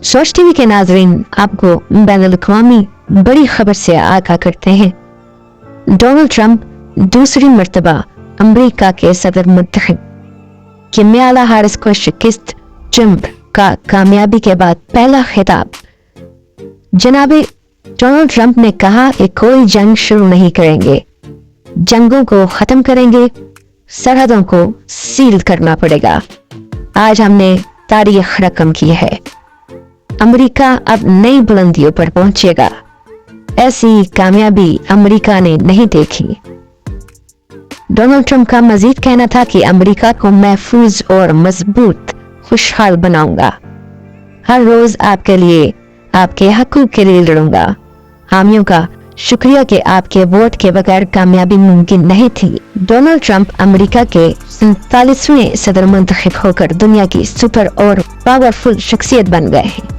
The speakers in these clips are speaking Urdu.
سوچ ٹی وی کے ناظرین آپ کو بین الاقوامی بڑی خبر سے آگاہ کرتے ہیں۔ ڈونلڈ ٹرمپ دوسری مرتبہ امریکہ کے صدر منتخب۔ کمالا ہیرس کو شکست، ٹرمپ کا کامیابی کے بعد پہلا خطاب۔ جناب ڈونلڈ ٹرمپ نے کہا کہ کوئی جنگ شروع نہیں کریں گے، جنگوں کو ختم کریں گے، سرحدوں کو سیل کرنا پڑے گا۔ آج ہم نے تاریخ رقم کی ہے، امریکہ اب نئی بلندیوں پر پہنچے گا۔ ایسی کامیابی امریکہ نے نہیں دیکھی۔ ڈونلڈ ٹرمپ کا مزید کہنا تھا کہ امریکہ کو محفوظ اور مضبوط خوشحال بناؤں گا، ہر روز آپ کے لیے، آپ کے حقوق کے لیے لڑوں گا۔ حامیوں کا شکریہ کہ آپ کے ووٹ کے بغیر کامیابی ممکن نہیں تھی۔ ڈونلڈ ٹرمپ امریکہ کے 47ویں صدر منتخب ہو کر دنیا کی سپر اور پاورفل شخصیت بن گئے ہیں۔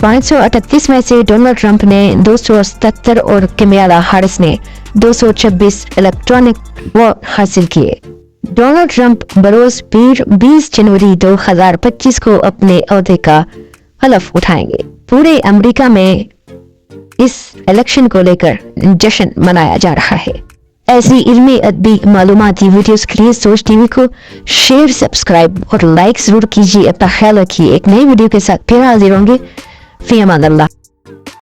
538 میں سے ڈونلڈ ٹرمپ نے 277 اور کمالا ہیرس نے 226 الیکٹرانک ووٹ حاصل کیے۔ ڈونلڈ ٹرمپ بروز پیر 20 جنوری 2025 کو اپنے عہدے کا حلف اٹھائیں گے۔ پورے امریکہ میں اس الیکشن کو لے کر جشن منایا جا رہا ہے۔ ایسی علمی ادبی معلوماتی ویڈیوز کے لیے سوچ ٹی وی کو شیئر، سبسکرائب اور لائک ضرور کیجیے۔ اپنا خیال رکھیے، ایک نئی ویڈیو کے ساتھ پھر حاضر ہوں گے۔ فی امان اللہ۔